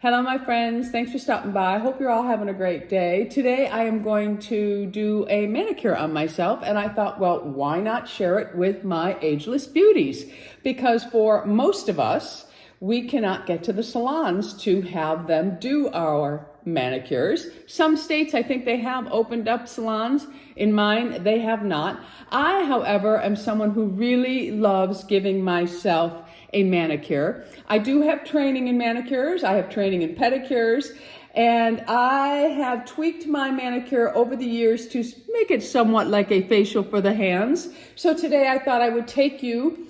Hello, my friends. Thanks for stopping by. I hope you're all having a great day. Today, I am going to do a manicure on myself, and I thought, well, why not share it with my ageless beauties? Because for most of us, we cannot get to the salons to have them do our manicures. Some states, I think they have opened up salons. In mine, they have not. I, however, am someone who really loves giving myself a manicure. I do have training in manicures. I have training in pedicures. And I have tweaked my manicure over the years to make it somewhat like a facial for the hands. So today I thought I would take you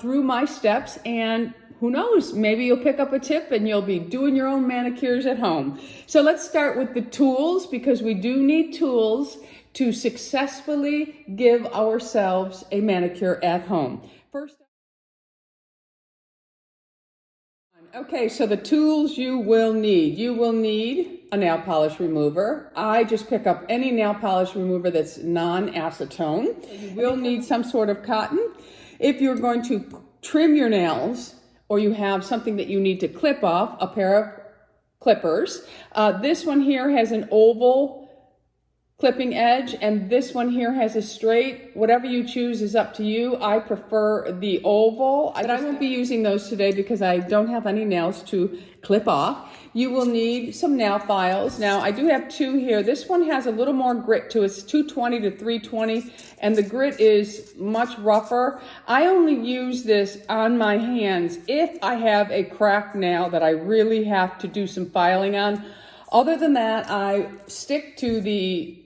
through my steps, and who knows, maybe you'll pick up a tip and you'll be doing your own manicures at home. So let's start with the tools, because we do need tools to successfully give ourselves a manicure at home. Okay, so the tools you will need. You will need a nail polish remover. I just pick up any nail polish remover that's non-acetone. You will need some sort of cotton. If you're going to trim your nails, or you have something that you need to clip off, a pair of clippers. This one here has an oval clipping edge, and this one here has a straight. Whatever you choose is up to you. I prefer the oval, but I won't be using those today because I don't have any nails to clip off. You will need some nail files. Now, I do have two here. This one has a little more grit to it. It's 220 to 320, and the grit is much rougher. I only use this on my hands if I have a cracked nail that I really have to do some filing on. Other than that, I stick to the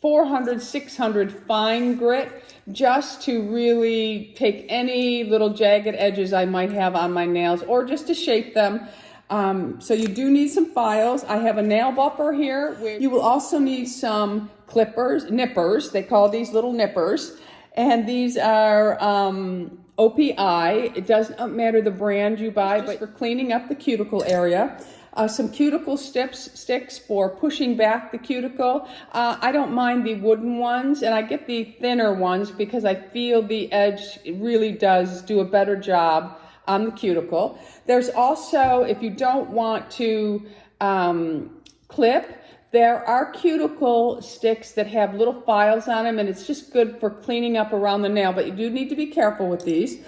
400, 600 fine grit, just to really take any little jagged edges I might have on my nails, or just to shape them. So you do need some files. I have a nail buffer here. You will also need some clippers, nippers. They call these little nippers. And these are OPI. It doesn't matter the brand you buy, but for cleaning up the cuticle area. Some cuticle sticks for pushing back the cuticle. I don't mind the wooden ones, and I get the thinner ones because I feel the edge really does do a better job on the cuticle. There's also, if you don't want to clip, there are cuticle sticks that have little files on them, and it's just good for cleaning up around the nail, but you do need to be careful with these.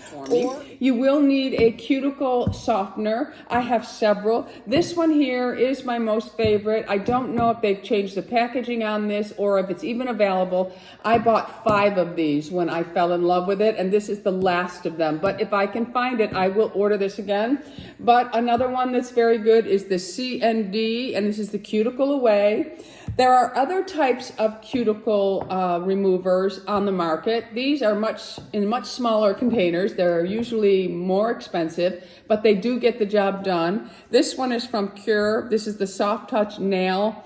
You will need a cuticle softener. I have several. This one here is my most favorite. I don't know if they've changed the packaging on this or if it's even available. I bought 5 of these when I fell in love with it, and this is the last of them. But if I can find it, I will order this again. But another one that's very good is the CND, and this is the Cuticle Away. There are other types of cuticle removers on the market. These are in much smaller containers. They're usually more expensive, but they do get the job done. This one is from Cure. This is the Soft Touch Nail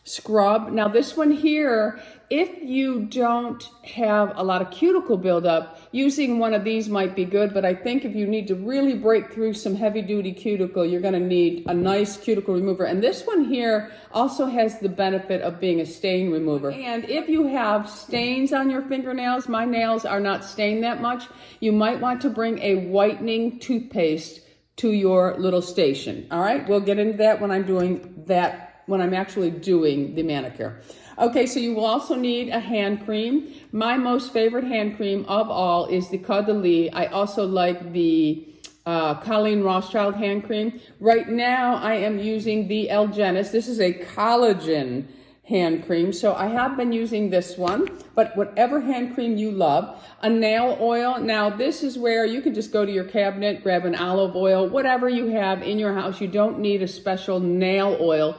Scrub. Now this one here, if you don't have a lot of cuticle buildup, using one of these might be good, but I think if you need to really break through some heavy duty cuticle, you're gonna need a nice cuticle remover. And this one here also has the benefit of being a stain remover. And if you have stains on your fingernails, my nails are not stained that much, you might want to bring a whitening toothpaste to your little station. All right, we'll get into that when I'm doing that, when I'm actually doing the manicure. Okay, so you will also need a hand cream. My most favorite hand cream of all is the Caudalie. I also like the Colleen Rothschild hand cream. Right now, I am using the Ageless. This is a collagen hand cream, so I have been using this one, but whatever hand cream you love. A nail oil. Now, this is where you can just go to your cabinet, grab an olive oil, whatever you have in your house. You don't need a special nail oil.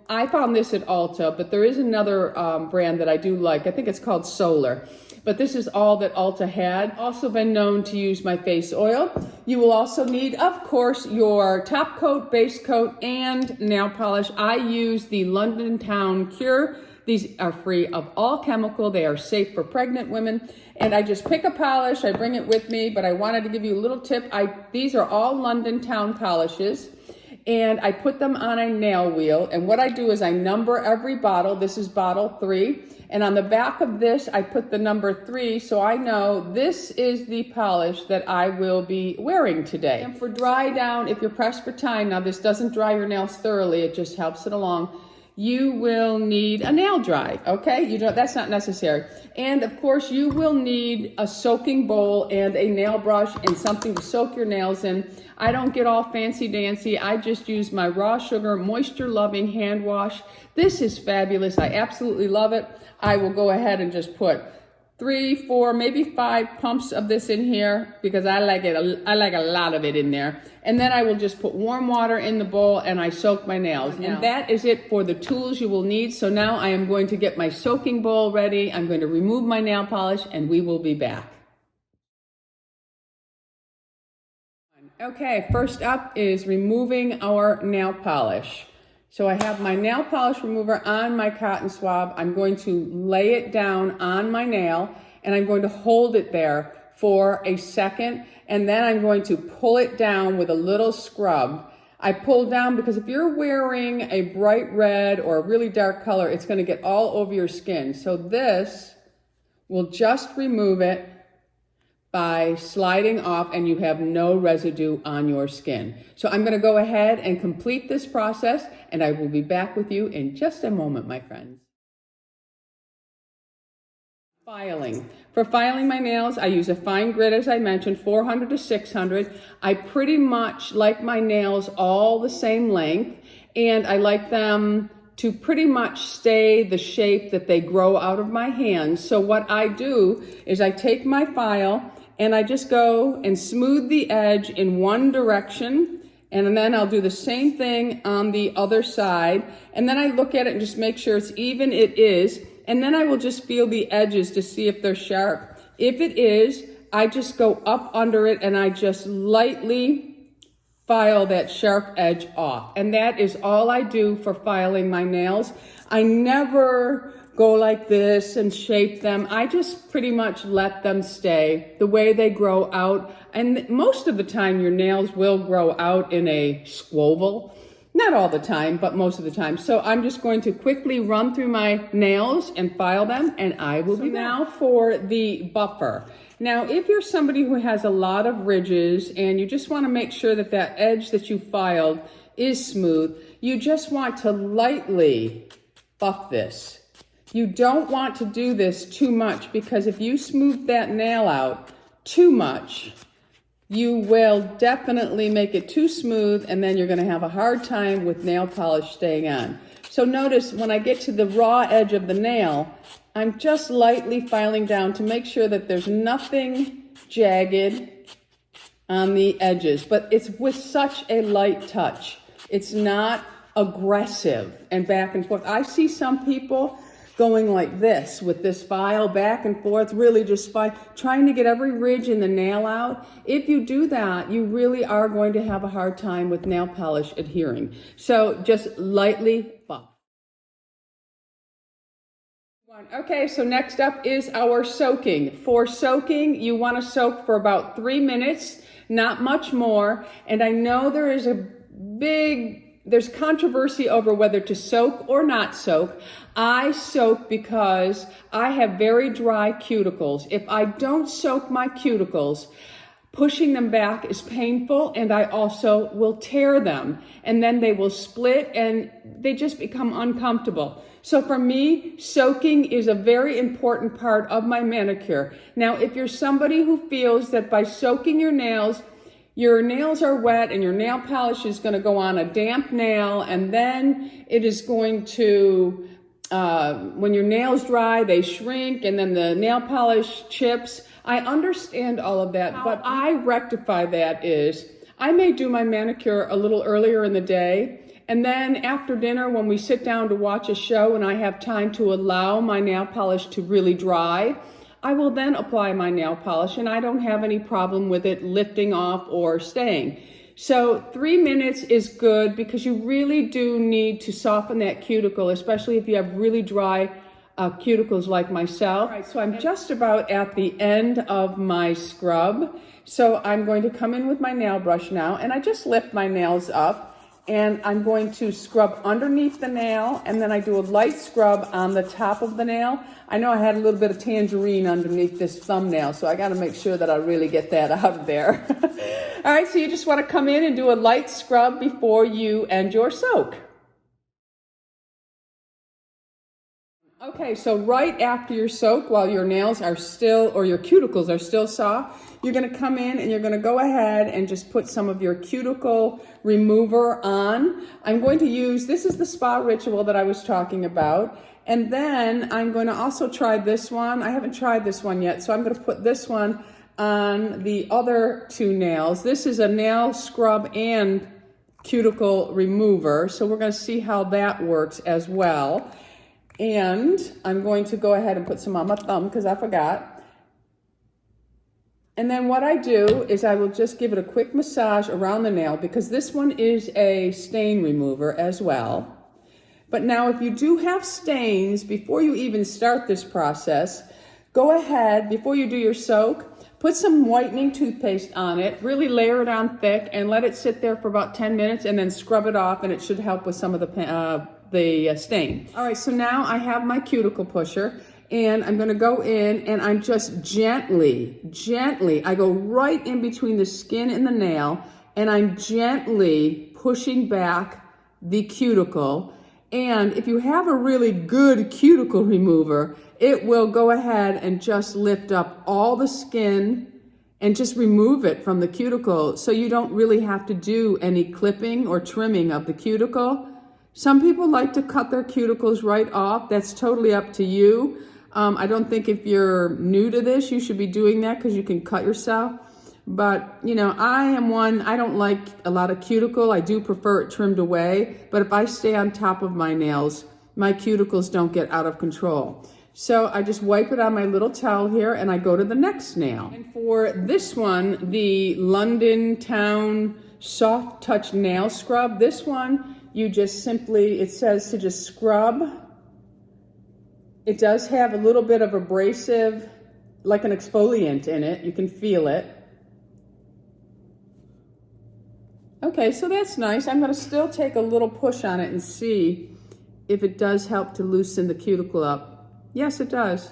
I found this at Ulta, but there is another brand that I do like. I think it's called Solar. But this is all that Ulta had. Also been known to use my face oil. You will also need, of course, your top coat, base coat, and nail polish. I use the London Town Cure. These are free of all chemical. They are safe for pregnant women. And I just pick a polish, I bring it with me, but I wanted to give you a little tip. These are all London Town polishes. and I put them on a nail wheel. And what I do is I number every bottle. This is bottle 3. And on the back of this, I put the number 3, so I know this is the polish that I will be wearing today. And for dry down, if you're pressed for time, now this doesn't dry your nails thoroughly, it just helps it along, you will need a nail dry, okay? That's not necessary. And of course, you will need a soaking bowl and a nail brush and something to soak your nails in. I don't get all fancy dancy. I just use my raw sugar, moisture loving hand wash. This is fabulous. I absolutely love it. I will go ahead and just put 3, 4, maybe 5 pumps of this in here because I like it. I like a lot of it in there. And then I will just put warm water in the bowl and I soak my nails. And that is it for the tools you will need. So now I am going to get my soaking bowl ready. I'm going to remove my nail polish and we will be back. Okay, first up is removing our nail polish. So I have my nail polish remover on my cotton swab. I'm going to lay it down on my nail and I'm going to hold it there for a second, and then I'm going to pull it down with a little scrub. I pull down because if you're wearing a bright red or a really dark color, it's going to get all over your skin. So this will just remove it by sliding off and you have no residue on your skin. So I'm going to go ahead and complete this process and I will be back with you in just a moment, my friends. Filing. For filing my nails, I use a fine grit, as I mentioned, 400 to 600. I pretty much like my nails all the same length, and I like them to pretty much stay the shape that they grow out of my hands. So what I do is I take my file and I just go and smooth the edge in one direction, and then I'll do the same thing on the other side, and then I look at it and just make sure it's even. It is. And then I will just feel the edges to see if they're sharp. If it is, I just go up under it and I just lightly file that sharp edge off. And that is all I do for filing my nails. I never go like this and shape them. I just pretty much let them stay the way they grow out. And most of the time your nails will grow out in a squoval. Not all the time, but most of the time. So I'm just going to quickly run through my nails and file them, and I will be back. Now for the buffer. Now, if you're somebody who has a lot of ridges and you just want to make sure that that edge that you filed is smooth, you just want to lightly buff this. You don't want to do this too much, because if you smooth that nail out too much, you will definitely make it too smooth, and then you're going to have a hard time with nail polish staying on. So notice when I get to the raw edge of the nail, I'm just lightly filing down to make sure that there's nothing jagged on the edges, but it's with such a light touch. It's not aggressive and back and forth. I see some people going like this with this file back and forth, really just trying to get every ridge in the nail out. If you do that, you really are going to have a hard time with nail polish adhering. So just lightly buff. Okay, so next up is our soaking. For soaking, you want to soak for about 3 minutes, not much more. And I know there is there's controversy over whether to soak or not soak. I soak because I have very dry cuticles. If I don't soak my cuticles, pushing them back is painful, and I also will tear them, and then they will split and they just become uncomfortable. So for me, soaking is a very important part of my manicure. Now, if you're somebody who feels that by soaking your nails are wet and your nail polish is going to go on a damp nail, and then it is going to, when your nails dry, they shrink and then the nail polish chips. I understand all of that, but I rectify that is I may do my manicure a little earlier in the day, and then after dinner when we sit down to watch a show and I have time to allow my nail polish to really dry, I will then apply my nail polish, and I don't have any problem with it lifting off or staying. So 3 minutes is good because you really do need to soften that cuticle, especially if you have really dry cuticles like myself. All right, so I'm just about at the end of my scrub. So I'm going to come in with my nail brush now, and I just lift my nails up and I'm going to scrub underneath the nail, and then I do a light scrub on the top of the nail. I know I had a little bit of tangerine underneath this thumbnail, so I got to make sure that I really get that out of there. All right, so you just want to come in and do a light scrub before you end your soak. Okay, so right after your soak, while your nails are still, or your cuticles are still soft, you're going to come in and you're going to go ahead and just put some of your cuticle remover on. I'm going to use, this is the Spa Ritual that I was talking about. And then I'm going to also try this one. I haven't tried this one yet, so I'm going to put this one on the other two nails. This is a nail scrub and cuticle remover, so we're going to see how that works as well. And I'm going to go ahead and put some on my thumb because I forgot. And then what I do is I will just give it a quick massage around the nail, because this one is a stain remover as well. But now if you do have stains, before you even start this process, go ahead, before you do your soak, put some whitening toothpaste on it, really layer it on thick, and let it sit there for about 10 minutes, and then scrub it off, and it should help with some of the stain. All right, so now I have my cuticle pusher, and I'm going to go in and I'm just gently, I go right in between the skin and the nail, and I'm gently pushing back the cuticle. And if you have a really good cuticle remover, it will go ahead and just lift up all the skin and just remove it from the cuticle, so you don't really have to do any clipping or trimming of the cuticle. Some people like to cut their cuticles right off. That's totally up to you. I don't think if you're new to this, you should be doing that, because you can cut yourself. But, you know, I am one, I don't like a lot of cuticle. I do prefer it trimmed away. But if I stay on top of my nails, my cuticles don't get out of control. So I just wipe it on my little towel here, and I go to the next nail. And for this one, the London Town Soft Touch Nail Scrub, this one, you just simply, it says to just scrub. It does have a little bit of abrasive, like an exfoliant in it. You can feel it. Okay, so that's nice. I'm going to still take a little push on it and see if it does help to loosen the cuticle up. Yes, it does.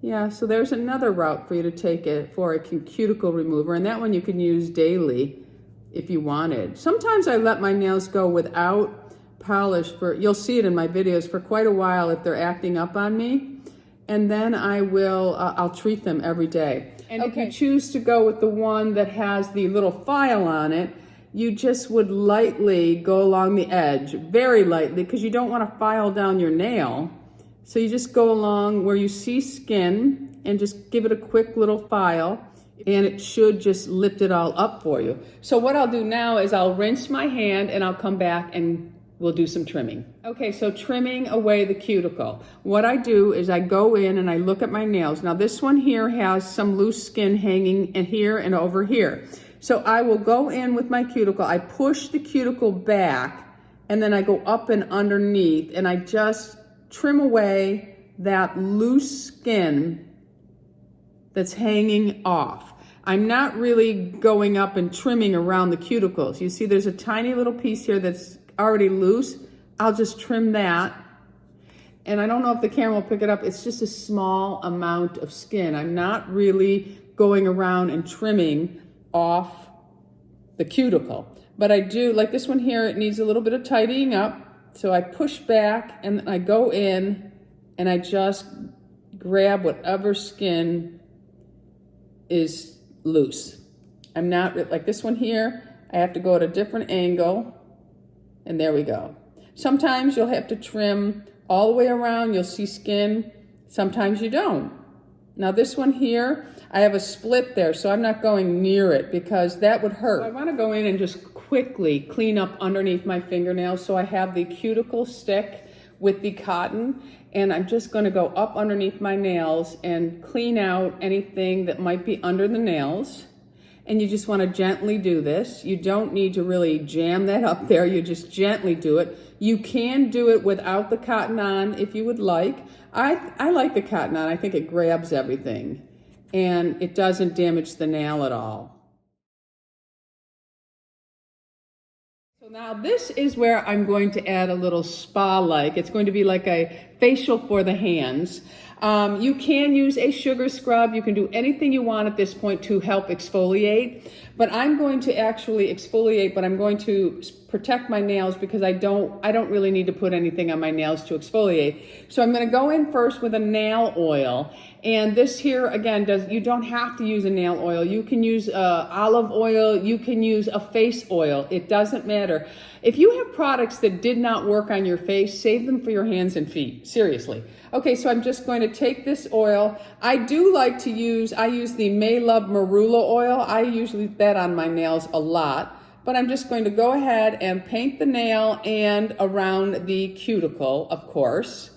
Yeah, so there's another route for you to take it for a cuticle remover, and that one you can use daily if you wanted. Sometimes I let my nails go without polish for, you'll see it in my videos, for quite a while if they're acting up on me. And then I will, I'll treat them every day. And okay, if you choose to go with the one that has the little file on it, you just would lightly go along the edge, very lightly, because you don't want to file down your nail. So you just go along where you see skin and just give it a quick little file, and it should just lift it all up for you. So what I'll do now is I'll rinse my hand, and I'll come back and we'll do some trimming. Okay, so trimming away the cuticle. What I do is I go in and I look at my nails. Now this one here has some loose skin hanging in here and over here. So I will go in with my cuticle, I push the cuticle back, and then I go up and underneath, and I just trim away that loose skin that's hanging off. I'm not really going up and trimming around the cuticles. You see there's a tiny little piece here that's already loose. I'll just trim that. And I don't know if the camera will pick it up. It's just a small amount of skin. I'm not really going around and trimming off the cuticle. But I do, like this one here, it needs a little bit of tidying up. So I push back and then I go in and I just grab whatever skin is loose. I'm not, like this one here, I have to go at a different angle. And there we go. Sometimes you'll have to trim all the way around. You'll see skin. Sometimes you don't. Now this one here, I have a split there, so I'm not going near it because that would hurt. So I want to go in and just quickly clean up underneath my fingernails. So I have the cuticle stick with the cotton, and I'm just going to go up underneath my nails and clean out anything that might be under the nails. And you just want to gently do this. You don't need to really jam that up there. You just gently do it. You can do it without the cotton on if you would like. I like the cotton on. I think it grabs everything and it doesn't damage the nail at all. So now this is where I'm going to add a little spa-like. It's going to be like a facial for the hands. You can use a sugar scrub. You can do anything you want at this point to help exfoliate. But I'm going to actually exfoliate, but I'm going to protect my nails because I don't really need to put anything on my nails to exfoliate. So I'm going to go in first with a nail oil. And this here, again, you don't have to use a nail oil. You can use olive oil. You can use a face oil. It doesn't matter. If you have products that did not work on your face, save them for your hands and feet. Seriously. Okay, so I'm just going to take this oil. I use the May Love Marula oil. I usually use that on my nails a lot. But I'm just going to go ahead and paint the nail and around the cuticle, of course,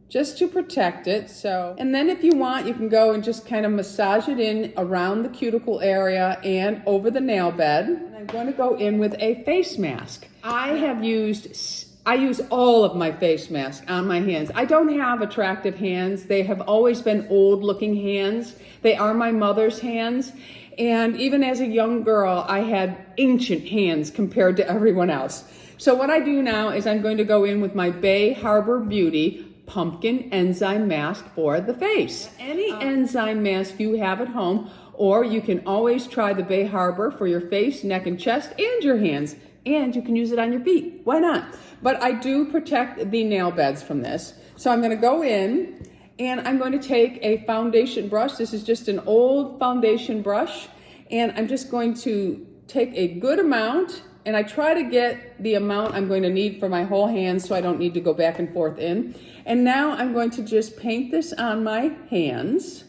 just to protect it. And then if you want, you can go and just kind of massage it in around the cuticle area and over the nail bed. And I'm going to go in with a face mask. I use all of my face masks on my hands. I don't have attractive hands. They have always been old looking hands. They are my mother's hands. And even as a young girl, I had ancient hands compared to everyone else. So what I do now is I'm going to go in with my Bay Harbor Beauty Pumpkin Enzyme Mask for the face. Any enzyme mask you have at home, or you can always try the Bay Harbor for your face, neck, and chest, and your hands. And you can use it on your feet. Why not? But I do protect the nail beds from this. So I'm going to go in and I'm going to take a foundation brush. This is just an old foundation brush. And I'm just going to take a good amount, and I try to get the amount I'm going to need for my whole hand so I don't need to go back and forth in. And now I'm going to just paint this on my hands.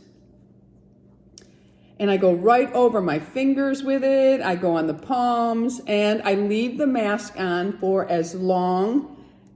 And I go right over my fingers with it. I go on the palms, and I leave the mask on for as long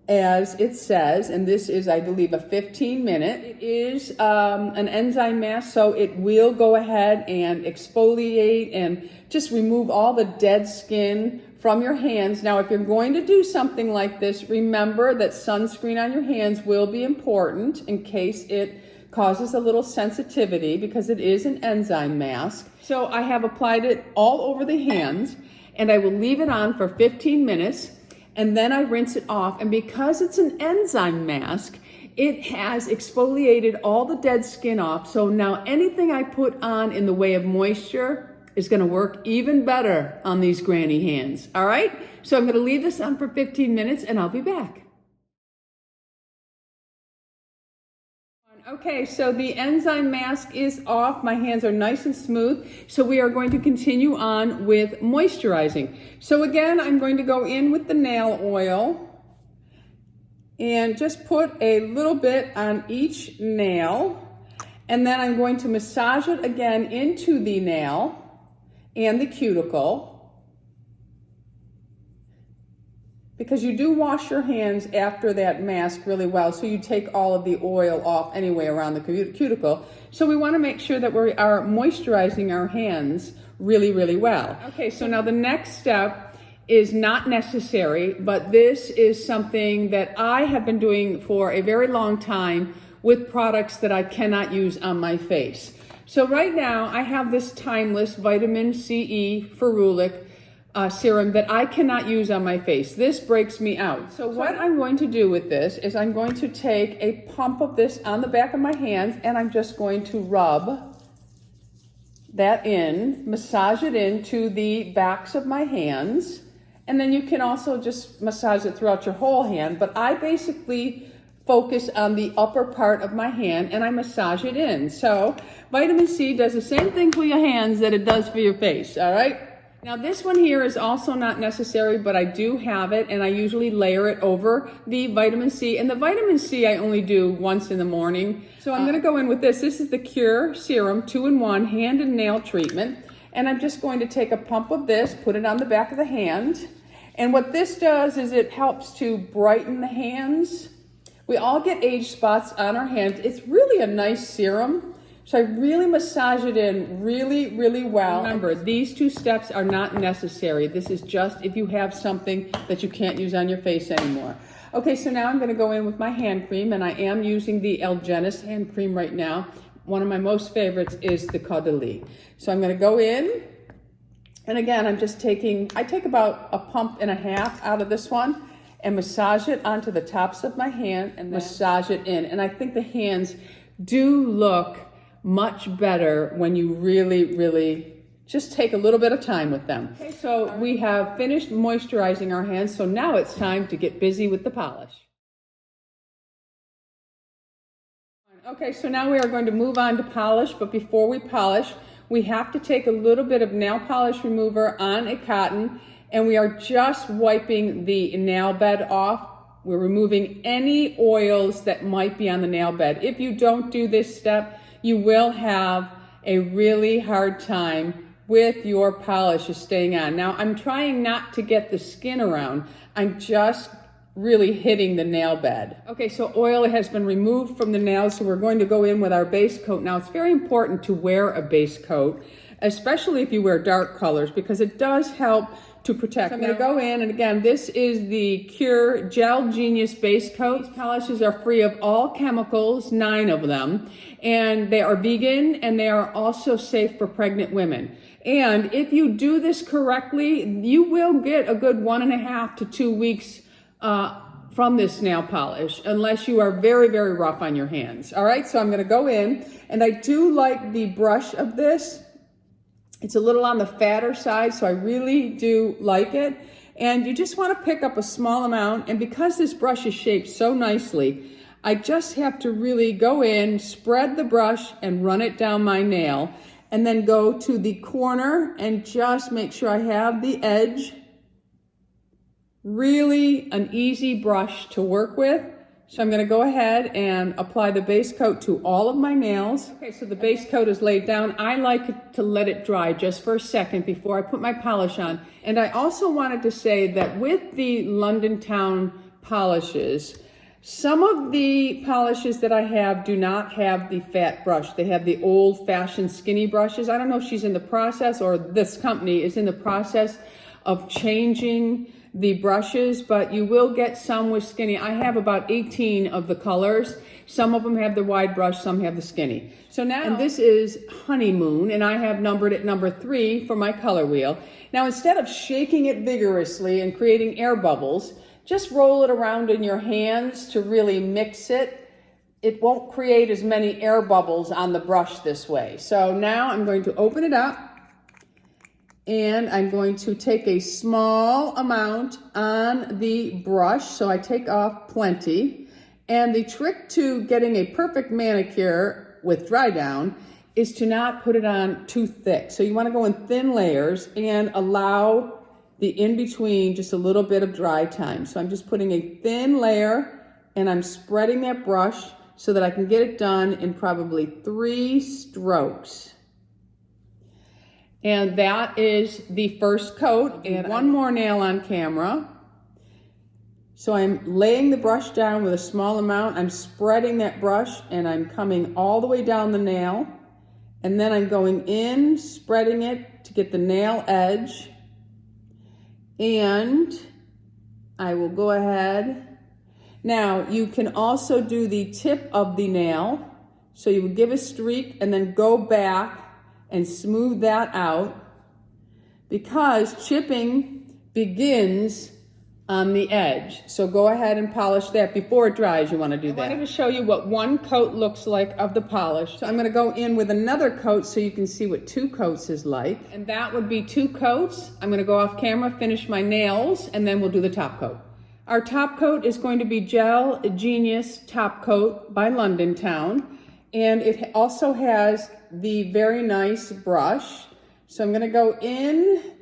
as it says, and this is, I believe, a 15-minute. It is an enzyme mask, so it will go ahead and exfoliate and just remove all the dead skin from your hands. Now, if you're going to do something like this, remember that sunscreen on your hands will be important in case it causes a little sensitivity because it is an enzyme mask. So I have applied it all over the hands, and I will leave it on for 15 minutes. And then I rinse it off, and because it's an enzyme mask, it has exfoliated all the dead skin off. So now anything I put on in the way of moisture is going to work even better on these granny hands. All right? So I'm going to leave this on for 15 minutes, and I'll be back. Okay, so the enzyme mask is off. My hands are nice and smooth. So we are going to continue on with moisturizing. So again, I'm going to go in with the nail oil and just put a little bit on each nail. And then I'm going to massage it again into the nail and the cuticle, because you do wash your hands after that mask really well, so you take all of the oil off anyway around the cuticle. So we want to make sure that we are moisturizing our hands really, really well. Okay, so now the next step is not necessary, but this is something that I have been doing for a very long time with products that I cannot use on my face. So right now I have this Timeless Vitamin C Ferulic serum that I cannot use on my face. This breaks me out. So what I'm going to do with this is I'm going to take a pump of this on the back of my hands, and I'm just going to rub that in, massage it into the backs of my hands, and then you can also just massage it throughout your whole hand, but I basically focus on the upper part of my hand and I massage it in. So vitamin C does the same thing for your hands that it does for your face, all right? Now this one here is also not necessary, but I do have it, and I usually layer it over the vitamin C. And the vitamin C I only do once in the morning. So I'm going to go in with this. This is the Cure Serum 2-in-1 Hand and Nail Treatment. And I'm just going to take a pump of this, put it on the back of the hand. And what this does is it helps to brighten the hands. We all get age spots on our hands. It's really a nice serum. So I really massage it in really, really well. Remember, these two steps are not necessary. This is just if you have something that you can't use on your face anymore. Okay, so now I'm going to go in with my hand cream, and I am using the Ageless hand cream right now. One of my most favorites is the Caudalie. So I'm going to go in And again, I take about a pump and a half out of this one and massage it onto the tops of my hand and massage it in. And I think the hands do look much better when you really, really just take a little bit of time with them. Okay, so we have finished moisturizing our hands, so now it's time to get busy with the polish. Okay, so now we are going to move on to polish, but before we polish, we have to take a little bit of nail polish remover on a cotton, and we are just wiping the nail bed off. We're removing any oils that might be on the nail bed. If you don't do this step, you will have a really hard time with your polish staying on. Now, I'm trying not to get the skin around. I'm just really hitting the nail bed. Okay, so oil has been removed from the nails, so we're going to go in with our base coat. Now, it's very important to wear a base coat, especially if you wear dark colors, because it does help to protect. So I'm going to go in, and again, this is the Cure Gel Genius Base Coat. These polishes are free of all chemicals, 9 of them, and they are vegan, and they are also safe for pregnant women. And if you do this correctly, you will get a good 1.5 to 2 weeks from this nail polish, unless you are very, very rough on your hands. All right, so I'm going to go in, and I do like the brush of this. It's a little on the fatter side, so I really do like it. And you just want to pick up a small amount, and because this brush is shaped so nicely, I just have to really go in, spread the brush, and run it down my nail, and then go to the corner and just make sure I have the edge. Really an easy brush to work with. So I'm going to go ahead and apply the base coat to all of my nails. Okay, so the base coat is laid down. I like to let it dry just for a second before I put my polish on. And I also wanted to say that with the London Town polishes, some of the polishes that I have do not have the fat brush. They have the old-fashioned skinny brushes. I don't know if she's in the process, or this company is in the process of changing the brushes, but you will get some with skinny. I have about 18 of the colors. Some of them have the wide brush, some have the skinny. So now, and this is Honeymoon, and I have numbered it number 3 for my color wheel. Now, instead of shaking it vigorously and creating air bubbles, just roll it around in your hands to really mix it. It won't create as many air bubbles on the brush this way. So now I'm going to open it up, and I'm going to take a small amount on the brush, so I take off plenty. And the trick to getting a perfect manicure with dry down is to not put it on too thick. So you want to go in thin layers and allow the in-between just a little bit of dry time. So I'm just putting a thin layer, and I'm spreading that brush so that I can get it done in probably 3 strokes. And that is the first coat, and one more nail on camera. So I'm laying the brush down with a small amount. I'm spreading that brush, and I'm coming all the way down the nail. And then I'm going in, spreading it to get the nail edge. And I will go ahead. Now, you can also do the tip of the nail. So you would give a streak and then go back and smooth that out, because chipping begins on the edge. So go ahead and polish that before it dries. You want to do that. I wanted to show you what one coat looks like of the polish. So I'm going to go in with another coat so you can see what 2 coats is like. And that would be 2 coats. I'm going to go off camera, finish my nails, and then we'll do the top coat. Our top coat is going to be Gel Genius Top Coat by London Town. And it also has the very nice brush. So I'm going to go in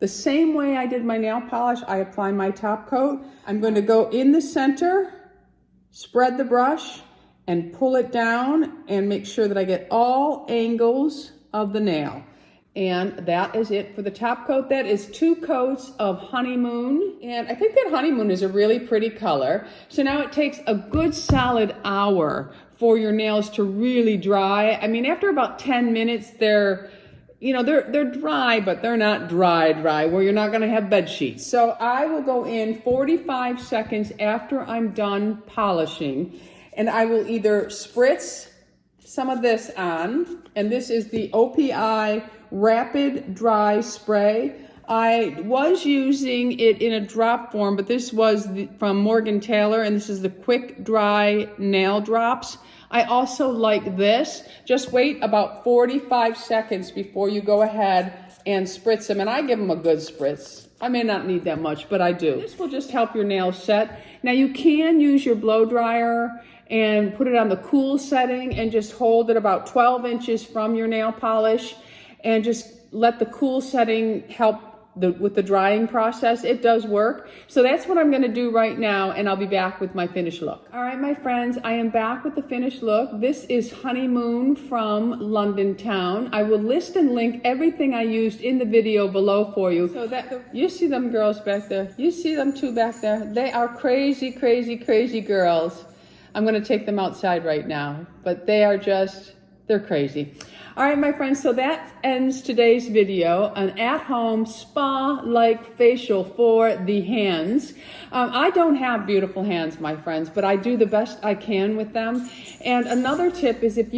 the same way I did my nail polish. I apply my top coat. I'm going to go in the center, spread the brush, and pull it down and make sure that I get all angles of the nail. And that is it for the top coat. That is 2 coats of Honeymoon. And I think that Honeymoon is a really pretty color. So now it takes a good solid hour for your nails to really dry. I mean, after about 10 minutes, they're dry, but they're not dry, where you're not gonna have bed sheets. So I will go in 45 seconds after I'm done polishing, and I will either spritz some of this on, and this is the OPI Rapid Dry Spray. I was using it in a drop form, but this was from Morgan Taylor, and this is the Quick Dry Nail Drops. I also like this. Just wait about 45 seconds before you go ahead and spritz them, and I give them a good spritz. I may not need that much, but I do. This will just help your nails set. Now you can use your blow dryer and put it on the cool setting and just hold it about 12 inches from your nail polish and just let the cool setting help with the drying process. It does work. So that's what I'm gonna do right now, and I'll be back with my finished look. All right, my friends, I am back with the finished look. This is Honeymoon from London Town. I will list and link everything I used in the video below for you. So that you see them girls back there. You see them two back there. They are crazy, crazy, crazy girls. I'm gonna take them outside right now, but they are just, they're crazy. All right, my friends, so that ends today's video, an at-home spa-like facial for the hands. I don't have beautiful hands, my friends, but I do the best I can with them. And another tip is if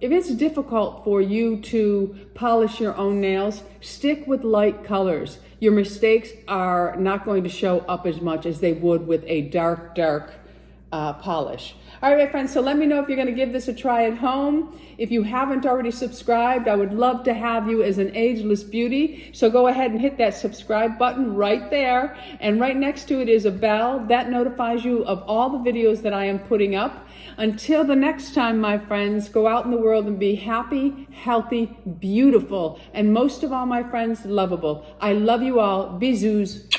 it's difficult for you to polish your own nails, stick with light colors. Your mistakes are not going to show up as much as they would with a dark polish. All right, my friends, so let me know if you're going to give this a try at home. If you haven't already subscribed, I would love to have you as an ageless beauty. So go ahead and hit that subscribe button right there. And right next to it is a bell that notifies you of all the videos that I am putting up. Until the next time, my friends, go out in the world and be happy, healthy, beautiful, and most of all, my friends, lovable. I love you all. Bisous.